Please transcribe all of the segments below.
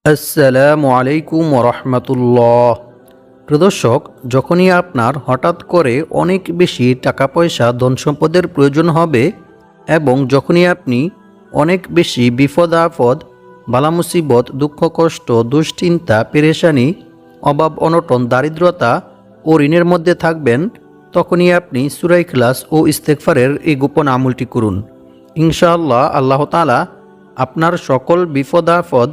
আসসালামু আলাইকুম ওরহমতুল্লাহ। প্রদর্শক, যখনই আপনার হঠাৎ করে অনেক বেশি টাকা পয়সা ধন সম্পদের প্রয়োজন হবে এবং যখনই আপনি অনেক বেশি বিপদ আপদ, বালা মুসিবত, দুঃখ কষ্ট, দুশ্চিন্তা, পেরেশানি, অভাব অনটন, দারিদ্রতা ও ঋণের মধ্যে থাকবেন, তখনই আপনি সূরা ইখলাস ও ইস্তেগফারের এই গোপন আমলটি করুন। ইনশাআল্লাহ আল্লাহ তাআলা আপনার সকল বিপদ আপদ,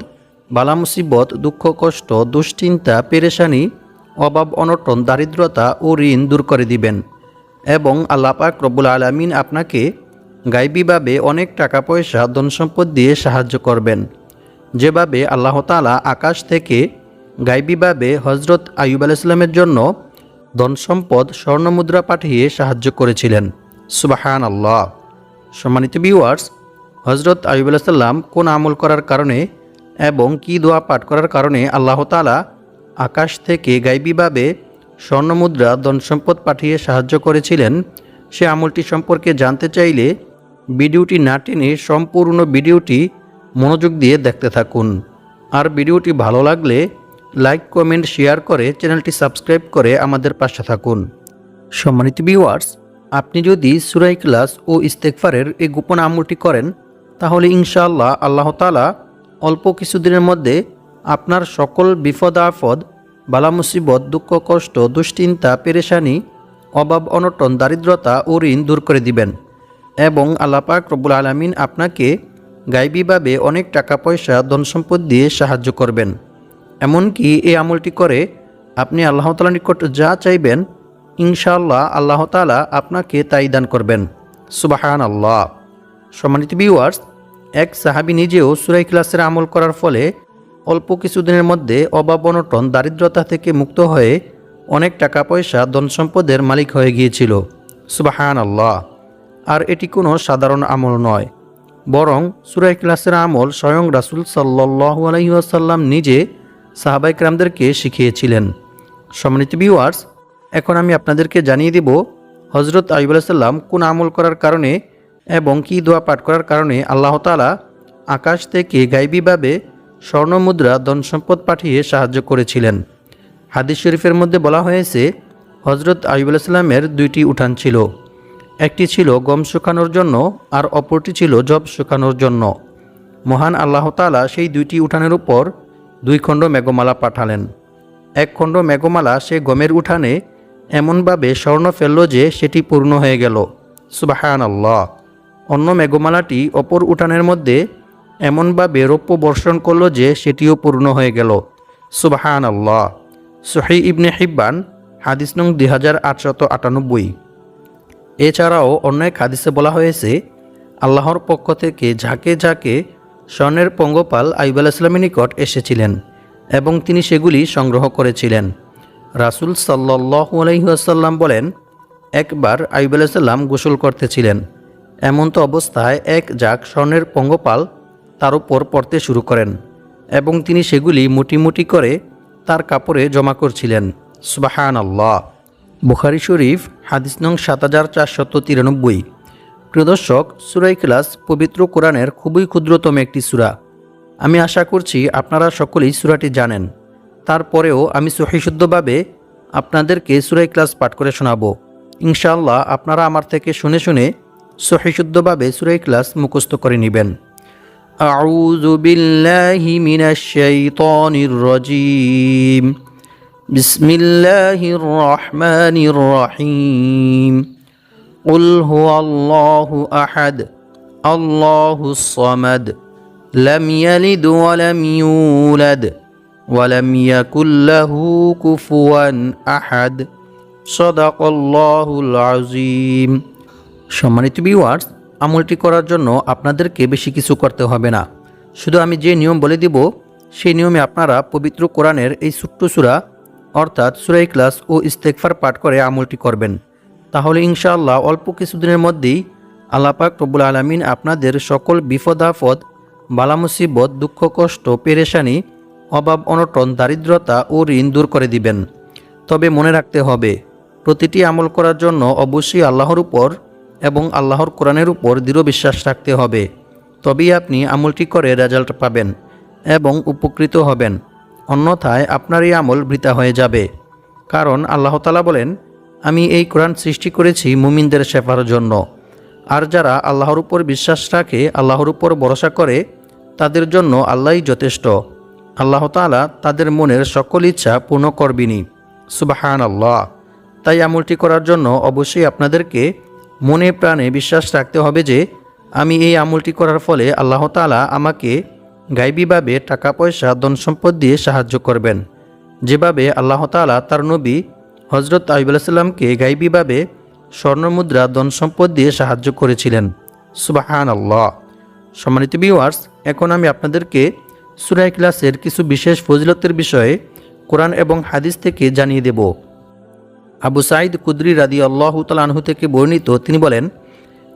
বালা মুসিবত, দুঃখ কষ্ট, দুশ্চিন্তা, পেরেশানি, অভাব অনটন, দারিদ্রতা ও ঋণ দূর করে দিবেন এবং আল্লাহ পাক রব্বুল আলামিন আপনাকে গায়বীভাবে অনেক টাকা পয়সা ধন সম্পদ দিয়ে সাহায্য করবেন। যেভাবে আল্লাহ তাআলা আকাশ থেকে গায়বীভাবে হজরত আইয়ুব আলাইহিস সালামের জন্য ধন সম্পদ, স্বর্ণমুদ্রা পাঠিয়ে সাহায্য করেছিলেন। সুবহানাল্লাহ। সম্মানিত ভিউয়ার্স, হজরত আইয়ুব আলাইহিস সালাম কোন আমল করার কারণে এবং কি দোয়া পাঠ করার কারণে আল্লাহ তাআলা আকাশ থেকে গায়বীভাবে স্বর্ণমুদ্রা, ধন সম্পদ পাঠিয়ে সাহায্য করেছিলেন, সে আমলটি সম্পর্কে জানতে চাইলে ভিডিওটি না টেনে সম্পূর্ণ ভিডিওটি মনোযোগ দিয়ে দেখতে থাকুন। আর ভিডিওটি ভালো লাগলে লাইক, কমেন্ট, শেয়ার করে চ্যানেলটি সাবস্ক্রাইব করে আমাদের পাশে থাকুন। সম্মানিত ভিউয়ার্স, আপনি যদি সূরা ইখলাস ও ইস্তেগফারের এই গোপন আমলটি করেন, তাহলে ইনশাআল্লাহ আল্লাহ তাআলা অল্প কিছুদিনের মধ্যে আপনার সকল বিপদ আপদ, বালা মুসিবত, দুঃখ কষ্ট, দুশ্চিন্তা, পেরেশানি, অভাব অনটন, দারিদ্রতা ও ঋণ দূর করে দিবেন এবং আল্লাহ পাক রব্বুল আলামিন আপনাকে গায়বীভাবে অনেক টাকা পয়সা ধন সম্পদ দিয়ে সাহায্য করবেন। এমনকি এই আমলটি করে আপনি আল্লাহ তাআলার নিকট যা চাইবেন, ইনশাআল্লাহ আল্লাহ তাআলা আপনাকে তাই দান করবেন। সুবহানাল্লাহ। সম্মানিত ভিউয়ার্স, এক সাহাবী নিজেও সূরা ইখলাসের আমল করার ফলে অল্প কিছুদিনের মধ্যে অভাব অনটন, দারিদ্রতা থেকে মুক্ত হয়ে অনেক টাকা পয়সা ধন সম্পদের মালিক হয়ে গিয়েছিল। সুবহানাল্লাহ। আর এটি কোনো সাধারণ আমল নয়, বরং সূরা ইখলাসের আমল স্বয়ং রাসূল সাল্লাল্লাহু আলাইহি ওয়াসাল্লাম নিজে সাহাবায়ে কেরামদেরকে শিখিয়েছিলেন। সম্মানিত ভিউয়ার্স, এখন আমি আপনাদেরকে জানিয়ে দেব হযরত আইয়ুব আলাইহিস সালাম কোন আমল করার কারণে এবং কি দোয়া পাঠ করার কারণে আল্লাহ তাআলা আকাশ থেকে গায়বীভাবে স্বর্ণমুদ্রা, ধন সম্পদ পাঠিয়ে সাহায্য করেছিলেন। হাদিস শরীফের মধ্যে বলা হয়েছে, হজরত আইয়ুব আলাইহিস সালামের দুইটি উঠান ছিল। একটি ছিল গম শুকানোর জন্য আর অপরটি ছিল জব শুকানোর জন্য। মহান আল্লাহ তাআলা সেই দুইটি উঠানের উপর 2 খণ্ড মেঘমালা পাঠালেন। এক খণ্ড মেঘমালা সে গমের উঠানে এমনভাবে স্বর্ণ ফেলল যে সেটি পূর্ণ হয়ে গেল। সুবহানাল্লাহ। অন্য মেঘমালাটি অপর উঠানের মধ্যে এমনভাবে রৌপ্য বর্ষণ করল যে সেটিও পূর্ণ হয়ে গেল। সুবহানাল্লাহ। সহিহ ইবনে হিব্বান, হাদিস নং 2898। এছাড়াও অন্য এক হাদিসে বলা হয়েছে, আল্লাহর পক্ষ থেকে ঝাঁকে ঝাঁকে স্বর্ণের পঙ্গপাল আইয়ুব আলাইহিস সালামের নিকট এসেছিলেন এবং তিনি সেগুলি সংগ্রহ করেছিলেন। রাসূল সাল্লাল্লাহু আলাইহি ওয়াসাল্লাম বলেন, একবার আইয়ুব আলাইহিস সালাম গোসল করতেছিলেন। এমন্ত অবস্থায় এক ঝাঁক স্বর্ণের পঙ্গপাল তার উপর পড়তে শুরু করেন এবং তিনি সেগুলি মুটি মুটি করে তার কাপড়ে জমা করছিলেন। সুবহানাল্লাহ। বুখারী শরীফ, হাদিস নং 7493। প্রিয় দর্শক, সূরা ইখলাস পবিত্র কোরআনের খুবই ক্ষুদ্রতম একটি সূরা। আমি আশা করছি আপনারা সকলেই সূরাটি জানেন। তারপরেও আমি সহিশুদ্ধভাবে আপনাদেরকে সূরা ইখলাস পাঠ করে শোনাবো। ইনশাআল্লাহ আপনারা আমার থেকে শুনে শুনে সহিশুদ্ধভাবে সূরা ইখলাস মুখস্থ করে নেবেন। আউযু বিল্লাহি মিনাশ শাইতানির রাজীম। বিসমিল্লাহির রহমানির রহিম। কুল হুয়াল্লাহু আহাদ, আল্লাহুস সামাদ, লাম ইয়ালিদ ওয়া লাম ইউলাদ ওয়া লাম ইয়াকুল লাহু কুফুয়ান আহাদ। সাদাকাল্লাহুল আযীম। সম্মানিত ভিউয়ার্স, আমলটি করার জন্য আপনাদেরকে বেশি কিছু করতে হবে না। শুধু আমি যে নিয়ম বলে দিব সেই নিয়মে আপনারা পবিত্র কোরআনের এই ছোট্ট সূরা অর্থাৎ সূরা ইখলাস ও ইস্তেগফার পাঠ করে আমলটি করবেন। তাহলে ইনশাআল্লাহ অল্প কিছুদিনের মধ্যেই আল্লাহ পাক রব্বুল আলামিন আপনাদের সকল বিপদ আপদ, বালা মুসিবত, দুঃখ কষ্ট, পেরেশানি, অভাব অনটন, দারিদ্রতা ও ঋণ দূর করে দিবেন। তবে মনে রাখতে হবে, প্রতিটি আমল করার জন্য অবশ্যই আল্লাহর উপর এবং আল্লাহর কোরআনের উপর দৃঢ় বিশ্বাস রাখতে হবে। তবেই আপনি আমলটি করে রেজাল্ট পাবেন এবং উপকৃত হবেন, অন্যথায় আপনার এই আমল বৃথা হয়ে যাবে। কারণ আল্লাহ তাআলা বলেন, আমি এই কোরআন সৃষ্টি করেছি মুমিনদের শেফার জন্য। আর যারা আল্লাহর উপর বিশ্বাস রাখে, আল্লাহর উপর ভরসা করে, তাদের জন্য আল্লাহই যথেষ্ট। আল্লাহ তাআলা তাদের মনের সকল ইচ্ছা পূর্ণ করবেনই। সুবহানাল্লাহ। তাই আমলটি করার জন্য অবশ্যই আপনাদেরকে মনে প্রাণে বিশ্বাস রাখতে হবে যে আমি এই আমলটি করার ফলে আল্লাহ তাআলা আমাকে গায়বীভাবে টাকা পয়সা ধন সম্পদ দিয়ে সাহায্য করবেন, যেভাবে আল্লাহ তাআলা তার নবী হযরত আইয়ুব আলাইহিস সালামকে গায়বীভাবে স্বর্ণমুদ্রা ধন সম্পদ দিয়ে সাহায্য করেছিলেন। সুবহানাল্লাহ। সম্মানিত ভিউয়ার্স, এখন আমি আপনাদেরকে সূরা ইখলাসের কিছু বিশেষ ফজিলতের বিষয়ে কোরআন এবং হাদিস থেকে জানিয়ে দেব। আবু সাঈদ খুদরি রাদিয়াল্লাহু তাআলা আনহু থেকে বর্ণিত, তিনি বলেন,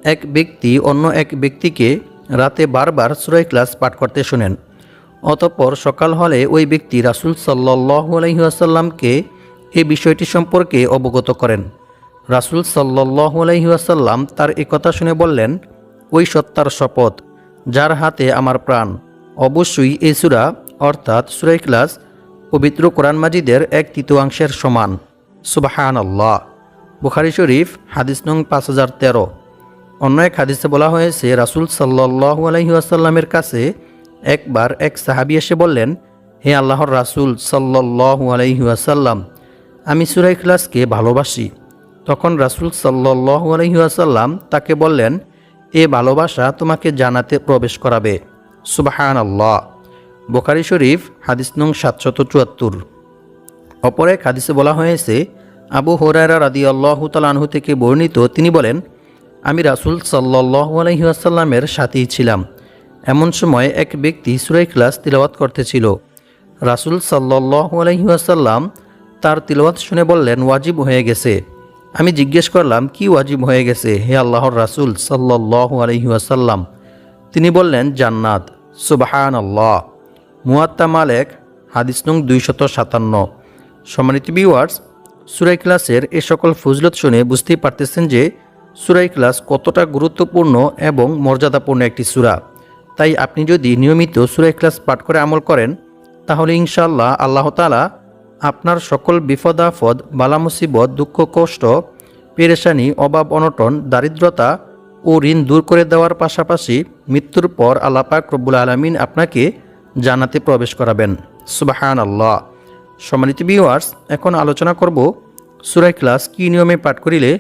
এক ব্যক্তি অন্য এক ব্যক্তিকে রাতে বারবার সূরা ইখলাস পাঠ করতে শোনেন। অতঃপর সকাল হলে ওই ব্যক্তি রাসূল সাল্লাল্লাহু আলাইহি ওয়াসাল্লামকে এই বিষয়টি সম্পর্কে অবগত করেন। রাসূল সাল্লাল্লাহু আলাইহি ওয়াসাল্লাম তার এই কথা শুনে বললেন, ওই সত্তার শপথ যার হাতে আমার প্রাণ, অবশ্যই এই সূরা অর্থাৎ সূরা ইখলাস পবিত্র কোরআন মাজিদের 1/3 সমান। সুবহানাল্লাহ। বুখারী শরীফ হাদিস নং 5013। অন্য এক হাদিসে বলা হয়েছে, রাসূল সাল্লাল্লাহু আলাইহি ওয়াসাল্লামের কাছে একবার এক সাহাবী এসে বললেন, হে আল্লাহর রাসূল সাল্লাল্লাহু আলাইহি ওয়াসাল্লাম, আমি সূরা ইখলাসকে ভালোবাসি। তখন রাসূল সাল্লাল্লাহু আলাইহি ওয়াসাল্লাম তাকে বললেন, এ ভালোবাসা তোমাকে জান্নাতে প্রবেশ করাবে। সুবহানাল্লাহ। বুখারী শরীফ হাদিস নং 774। অপর এক হাদিসে বলা হয়েছে, আবু হুরায়রা রাদিয়াল্লাহু তাআলা আনহু থেকে বর্ণিত, তিনি বলেন, আমি রাসূল সাল্লাল্লাহু আলাইহি ওয়াসাল্লামের সাথেই ছিলাম। এমন সময় এক ব্যক্তি সূরা ইখলাস তিলাওয়াত করতেছিল। রাসূল সাল্লাল্লাহু আলাইহি ওয়াসাল্লাম তার তিলাওয়াত শুনে বললেন, ওয়াজিব হয়ে গেছে। আমি জিজ্ঞেস করলাম, কি ওয়াজিব হয়ে গেছে হে আল্লাহর রাসূল সাল্লাল্লাহু আলাইহি ওয়াসাল্লাম? তিনি বললেন, জান্নাত। সুবহানাল্লাহ। মুয়াত্তা মালিক হাদিস নং 257। সম্মানিত ভিউয়ার্স, সূরা ইখলাসের এই সকল ফজিলত শুনে বুঝতেই পারতেছেন যে সূরা ইখলাস কতটা গুরুত্বপূর্ণ এবং মর্যাদাপূর্ণ একটি সূরা। তাই আপনি যদি নিয়মিত সূরা ইখলাস পাঠ করে আমল করেন, তাহলে ইনশাআল্লাহ আল্লাহ তাআলা আপনার সকল বিপদ আপদ, বালা মুসিবত, দুঃখ কষ্ট, পেরেশানি, অভাব অনটন, দারিদ্রতা ও ঋণ দূর করে দেওয়ার পাশাপাশি মৃত্যুর পর আল্লাহ পাক রব্বুল আলামিন আপনাকে জান্নাতে প্রবেশ করাবেন। সুবহানাল্লাহ। সম্মানিত ভিউয়ার্স, এখন আলোচনা করব সূরা ইখলাস কী নিয়মে পাঠ করিলে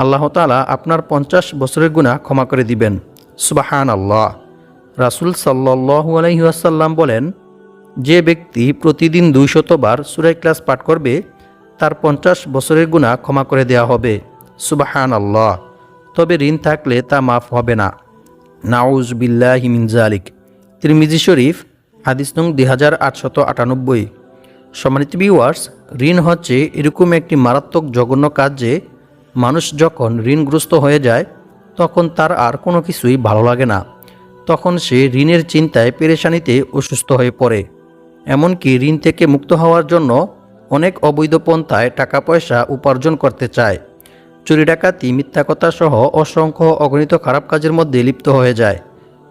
আল্লাহ তাআলা আপনার 50 বছরের গুনাহ ক্ষমা করে দিবেন। সুবহানাল্লাহ। রাসূল সাল্লাল্লাহু আলাইহি ওয়াসাল্লাম বলেন, যে ব্যক্তি প্রতিদিন 200 বার সূরা ইখলাস পাঠ করবে, তার 50 বছরের গুনাহ ক্ষমা করে দেওয়া হবে। সুবহানাল্লাহ। তবে ঋণ থাকলে তা মাফ হবে না। নাউজ বিল্লাহি মিন যালিক। তিরমিজি শরীফ হাদিস নং 2898। সম্মানিত ভিউয়ার্স, ঋণ হচ্ছে এরকম একটি মারাত্মক জঘন্য কাজ যে মানুষ যখন ঋণগ্রস্ত হয়ে যায় তখন তার আর কোনো কিছুই ভালো লাগে না। তখন সে ঋণের চিন্তায় পেরেশানিতে অসুস্থ হয়ে পড়ে। এমনকি ঋণ থেকে মুক্ত হওয়ার জন্য অনেক অবৈধ পন্থায় টাকা পয়সা উপার্জন করতে চায়। চুরি ডাকাতি, মিথ্যা কথা সহ অসংখ্য অগণিত খারাপ কাজের মধ্যে লিপ্ত হয়ে যায়।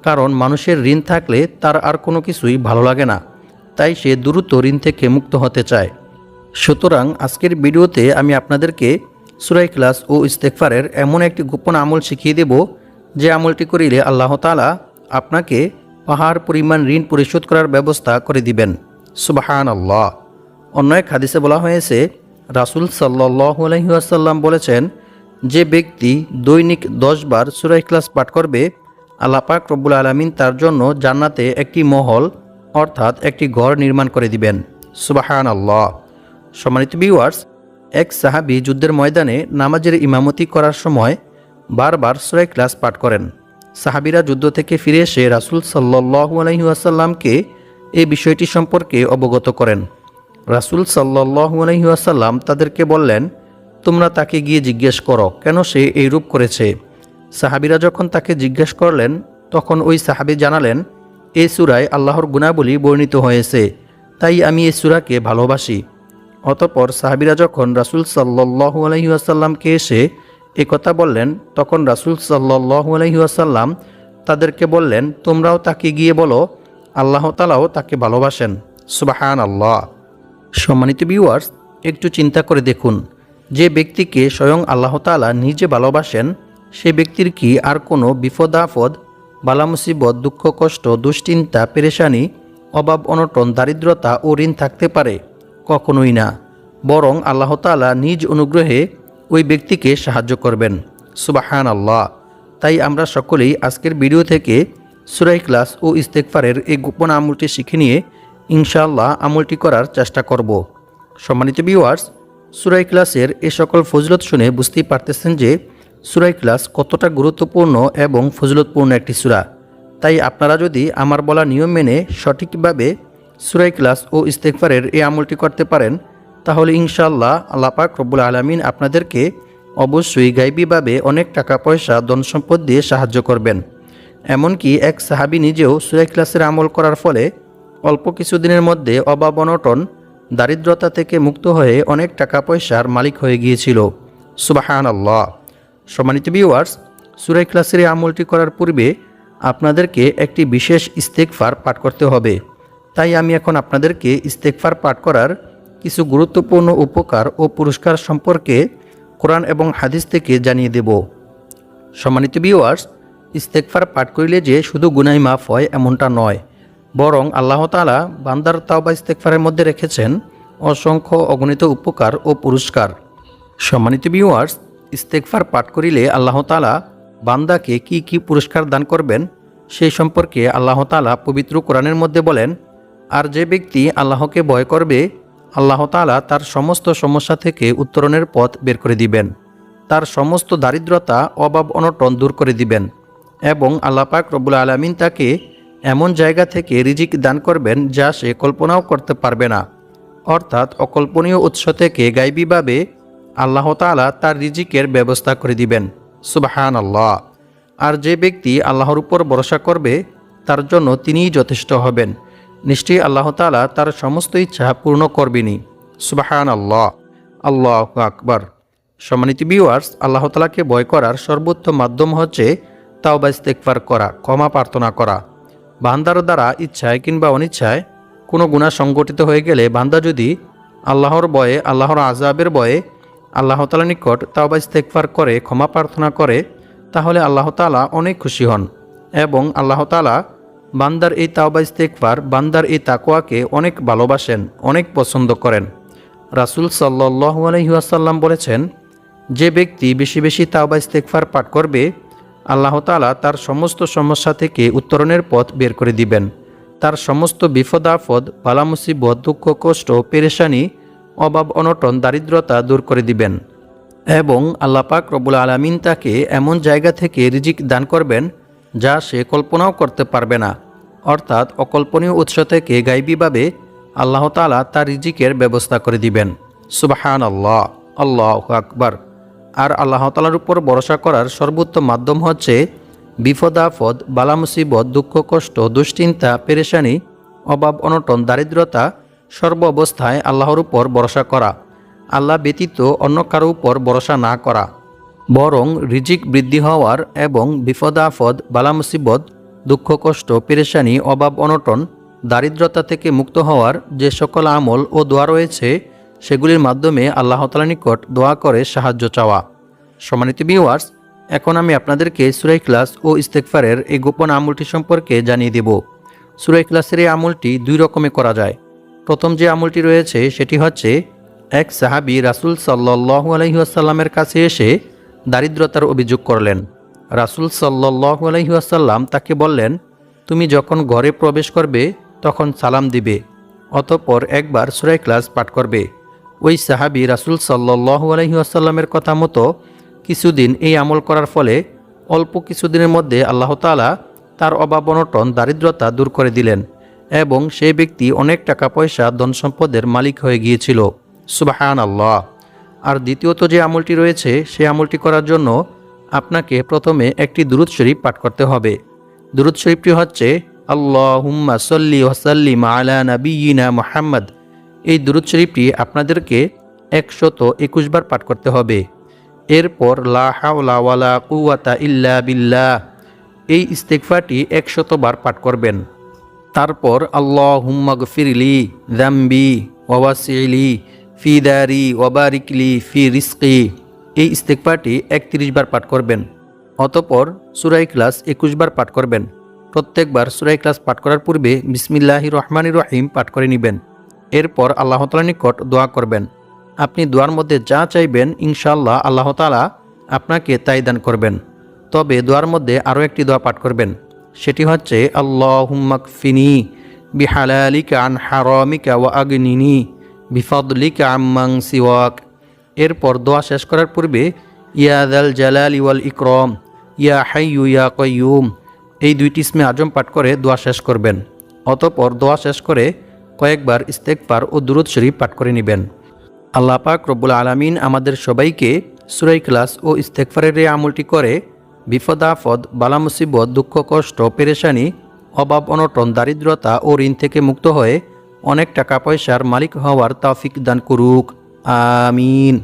কারণ মানুষের ঋণ থাকলে তার আর কোনো কিছুই ভালো লাগে না, তাই সে দ্রুত ঋণ থেকে মুক্ত হতে চায়। সুতরাং আজকের ভিডিওতে আমি আপনাদেরকে সূরা ইখলাস ও ইস্তেগফারের এমন একটি গোপন আমল শিখিয়ে দেব, যে আমলটি করিলে আল্লাহ তাআলা আপনাকে পাহাড় পরিমাণ ঋণ পরিশোধ করার ব্যবস্থা করে দিবেন। সুবহানাল্লাহ। অন্য এক হাদিসে বলা হয়েছে, রাসূল সাল্লাল্লাহু আলাইহি ওয়াসাল্লাম বলেছেন, যে ব্যক্তি দৈনিক 10 বার সূরা ইখলাস পাঠ করবে, আল্লাহ পাক রব্বুল আলামিন তার জন্য জান্নাতে একটি মহল অর্থাৎ একটি ঘর নির্মাণ করে দিবেন। সুবহানাল্লাহ। সম্মানিত ভিউয়ার্স, এক সাহাবী যুদ্ধের ময়দানে নামাজের ইমামতি করার সময় বারবার সূরা ইখলাস পাঠ করেন। সাহাবীরা যুদ্ধ থেকে ফিরে এসে রাসূল সাল্লাল্লাহু আলাইহি ওয়াসাল্লামকে এই বিষয়টি সম্পর্কে অবগত করেন। রাসূল সাল্লাল্লাহু আলাইহি ওয়াসাল্লাম তাদেরকে বললেন, তোমরা তাকে গিয়ে জিজ্ঞেস করো কেন সে এইরূপ করেছে। সাহাবীরা যখন তাকে জিজ্ঞেস করলেন, তখন ওই সাহাবী জানালেন, এই সূরায় আল্লাহর গুণাবলী বর্ণিত হয়েছে, তাই আমি এই সূরাকে ভালোবাসি। অতঃপর সাহাবীরা যখন রাসূল সাল্লাল্লাহু আলাইহি ওয়াসাল্লামকে এসে একথা বললেন, তখন রাসূল সাল্লাল্লাহু আলাইহি ওয়াসাল্লাম তাদেরকে বললেন, তোমরাও তাকে গিয়ে বলো, আল্লাহ তাআলাও তাকে ভালোবাসেন। সুবহানাল্লাহ। সম্মানিত ভিউয়ার্স, একটু চিন্তা করে দেখুন, যে ব্যক্তিকে স্বয়ং আল্লাহ তাআলা নিজে ভালোবাসেন, সে ব্যক্তির কি আর কোনো বিপদ আপদ, বালা মুসিবত, দুঃখ কষ্ট, দুশ্চিন্তা, পেরেশানি, অভাব অনটন, দারিদ্রতা ও ঋণ থাকতে পারে? কখনোই না। বরং আল্লাহ তাআলা নিজ অনুগ্রহে ওই ব্যক্তিকে সাহায্য করবেন। সুবহানাল্লাহ। তাই আমরা সকলেই আজকের ভিডিও থেকে সূরা ইখলাস ও ইস্তেগফারের এই গোপন আমলটি শিখে নিয়ে ইনশাআল্লাহ আমলটি করার চেষ্টা করব। সম্মানিত ভিউয়ার্স, সূরা ইখলাসের এই সকল ফজিলত শুনে বুঝতেই পারতেছেন যে সূরা ইখলাস কতটা গুরুত্বপূর্ণ এবং ফজিলতপূর্ণ একটি সূরা। তাই আপনারা যদি আমার বলা নিয়ম মেনে সঠিকভাবে সূরা ইখলাস ও ইস্তেগফারের এই আমলটি করতে পারেন, তাহলে ইনশাআল্লাহ আল্লাহ পাক রব্বুল আলামিন আপনাদেরকে অবশ্যই গায়বীভাবে অনেক টাকা পয়সা, ধন সম্পদ দিয়ে সাহায্য করবেন। এমনকি এক সাহাবী নিজেও সূরা ইখলাসের আমল করার ফলে অল্প কিছুদিনের মধ্যে অভাব অনটন, দারিদ্রতা থেকে মুক্ত হয়ে অনেক টাকা পয়সার মালিক হয়ে গিয়েছিল। সুবহানাল্লাহ। সম্মানিত ভিউয়ার্স, সূরা ইখলাসের এই আমলটি করার পূর্বে আপনাদেরকে একটি বিশেষ ইস্তেগফার পাঠ করতে হবে। তাই আমি এখন আপনাদেরকে ইস্তেগফার পাঠ করার কিছু গুরুত্বপূর্ণ উপকার ও পুরস্কার সম্পর্কে কোরআন এবং হাদিস থেকে জানিয়ে দেব। সম্মানিত ভিউয়ার্স, ইস্তেগফার পাঠ করিলে যে শুধু গুনাহ মাফ হয় এমনটা নয়, বরং আল্লাহ তাআলা বান্দার তাওবা ইস্তেগফারের মধ্যে রেখেছেন অসংখ্য অগণিত উপকার ও পুরস্কার। সম্মানিত ভিউয়ার্স, ইস্তেগফার পাঠ করিলে আল্লাহ তাআলা বান্দাকে কি কি পুরস্কার দান করবেন সেই সম্পর্কে আল্লাহ তাআলা পবিত্র কোরআনের মধ্যে বলেন, আর যে ব্যক্তি আল্লাহকে ভয় করবে, আল্লাহ তাআলা তার সমস্ত সমস্যা থেকে উত্তরণের পথ বের করে দিবেন, তার সমস্ত দারিদ্রতা, অভাব অনটন দূর করে দিবেন এবং আল্লাহ পাক রব্বুল আলামিন তাকে এমন জায়গা থেকে রিজিক দান করবেন যা সে কল্পনাও করতে পারবে না। অর্থাৎ অকল্পনীয় উৎস থেকে গায়বীভাবে আল্লাহ তাআলা তার রিজিকের ব্যবস্থা করে দিবেন। সুবহানাল্লাহ। আর যে ব্যক্তি আল্লাহর উপর ভরসা করবে, তার জন্য তিনিই যথেষ্ট হবেন। নিশ্চয়ই আল্লাহ তাআলা তার সমস্ত ইচ্ছা পূর্ণ করবেনই। সুবহানাল্লাহ। আল্লাহু আকবার। সম্মানিত ভিউয়ার্স, আল্লাহ তাআলাকে ভয় করার সর্বোত্তম মাধ্যম হচ্ছে তাওবা ইস্তেগফার করা, ক্ষমা প্রার্থনা করা। বান্দার দ্বারা ইচ্ছায় কিংবা অনিচ্ছায় কোনো গুনাহ সংগঠিত হয়ে গেলে বান্দা যদি আল্লাহর ভয়ে, আল্লাহর আযাবের ভয়ে আল্লাহ তাআলার নিকট তাওবা ইস্তেগফার করে, ক্ষমা প্রার্থনা করে, তাহলে আল্লাহ তাআলা অনেক খুশি হন এবং আল্লাহ তাআলা বান্দার এই তাওবা ইস্তেগফার, বান্দার এই তাকওয়াকে অনেক ভালোবাসেন, অনেক পছন্দ করেন। রাসূল সাল্লাল্লাহু আলাইহি ওয়াসাল্লাম বলেছেন, যে ব্যক্তি বেশি বেশি তাওবা ইস্তেগফার পাঠ করবে, আল্লাহ তাআলা তার সমস্ত সমস্যা থেকে উত্তরণের পথ বের করে দিবেন, তার সমস্ত বিপদ আপদ, বালা মুসিবত, দুঃখ কষ্ট, পেরেশানি, অভাব অনটন, দারিদ্রতা দূর করে দিবেন এবং আল্লাহ পাক রব্বুল আলামিন তাকে এমন জায়গা থেকে রিজিক দান করবেন যা সে কল্পনাও করতে পারবে না। অর্থাৎ অকল্পনীয় উৎস থেকে গায়বীভাবে আল্লাহ তাআলা তার রিজিকের ব্যবস্থা করে দিবেন। সুবহানাল্লাহ। আল্লাহু আকবার। আর আল্লাহ তাআলার উপর ভরসা করার সর্বোত্তম মাধ্যম হচ্ছে বিপদ আপদ, বালা মুসিবত, দুঃখ কষ্ট, দুশ্চিন্তা, পেরেশানি, অভাব অনটন, দারিদ্রতা সর্ব অবস্থায় আল্লাহর উপর ভরসা করা, আল্লাহ ব্যতীত অন্য কারো উপর ভরসা না করা। বরং রিজিক বৃদ্ধি হওয়ার এবং বিপদ আপদ, বালা মুসিবত, দুঃখ কষ্ট, পেরেশানি, অভাব অনটন, দারিদ্রতা থেকে মুক্ত হওয়ার যে সকল আমল ও দোয়া রয়েছে, সেগুলির মাধ্যমে আল্লাহ তাআলার নিকট দোয়া করে সাহায্য চাওয়া। সম্মানিত ভিউয়ার্স, এখন আমি আপনাদেরকে সূরা ইখলাস ও ইস্তেগফারের এই গোপন আমলটি সম্পর্কে জানিয়ে দেব। সূরা ইখলাসের এই আমলটি দুই রকমে করা যায়। প্রথম যে আমলটি রয়েছে সেটি হচ্ছে, এক সাহাবী রাসূল সাল্লাল্লাহু আলাইহি ওয়াসাল্লামের কাছে এসে দারিদ্রতার অভিযোগ করলেন। রাসূল সাল্লাল্লাহু আলাইহি ওয়াসাল্লাম তাকে বললেন, তুমি যখন ঘরে প্রবেশ করবে তখন সালাম দিবে, অতঃপর একবার সূরা ইখলাস পাঠ করবে। ওই সাহাবী রাসূল সাল্লাল্লাহু আলাইহি ওয়াসাল্লামের কথা মতো কিছুদিন এই আমল করার ফলে অল্প কিছুদিনের মধ্যে আল্লাহ তাআলা তার অভাব অনটন, দারিদ্রতা দূর করে দিলেন এবং সেই ব্যক্তি অনেক টাকা পয়সা, ধন সম্পদের মালিক হয়ে গিয়েছিল। সুবহানাল্লাহ। আর দ্বিতীয়ত যে আমলটি রয়েছে, সেই আমলটি করার জন্য আপনাকে প্রথমে একটি দুরূদ শরীফ পাঠ করতে হবে। দুরূদ শরীফটি হচ্ছে, আল্লাহুম্মা সাল্লি ওয়া সাল্লিম আলা নাবিয়িনা মুহাম্মদ। এই দুরূদ শরীফটি আপনাদেরকে 121 বার পাঠ করতে হবে। এরপর লা হাওলা ওয়ালা কুওয়াতা ইল্লা বিল্লাহ, এই ইস্তেগফারটি 100 বার পাঠ করবেন। তারপর আল্লাহুম্মা গফিরলি যামবি ওয়াওয়াসিলি ফি দারি ওয়াবারিকলি ফি রিজকি, এই ইস্তেগফারটি 31 বার পাঠ করবেন। অতঃপর সূরা ইখলাস 21 বার পাঠ করবেন। প্রত্যেকবার সূরা ইখলাস পাঠ করার পূর্বে বিসমিল্লাহির রহমানির রহিম পাঠ করে নেবেন। এরপর আল্লাহ তাআলার নিকট দোয়া করবেন। আপনি দোয়ার মধ্যে যা চাইবেন ইনশাআল্লাহ আল্লাহ তাআলা আপনাকে তাই দান করবেন। তবে দোয়ার মধ্যে আরও একটি দোয়া পাঠ করবেন, সেটি হচ্ছে আল্লাহুম্মা কফিনি বিহালালিকা আন হারামিকা ওয়া আগনিনি বিফাদলিকা আম্মান সিওয়াক। এরপর দোয়া শেষ করার পূর্বে ইয়া যাল জালালি ওয়াল ইকরাম ইয়া হাইয়ু ইয়া কাইয়ুম, এই দুইটি ইসমে আজম পাঠ করে দোয়া শেষ করবেন। অতঃপর দোয়া শেষ করে কয়েকবার ইস্তেগফার ও দুরূদ শরীফ পাঠ করে নেবেন। আল্লাহ পাক রব্বুল আলামিন আমাদের সবাইকে সূরা ইখলাস ও ইস্তেগফারের এই আমলটি করে বিপদ আপদ, বালা মুসিবত, দুঃখ কষ্ট, পেরেশানি, অভাব অনটন, দারিদ্রতা ও ঋণ থেকে মুক্ত হয়ে অনেক টাকা পয়সার মালিক হওয়ার তৌফিক দান করুক। আমিন।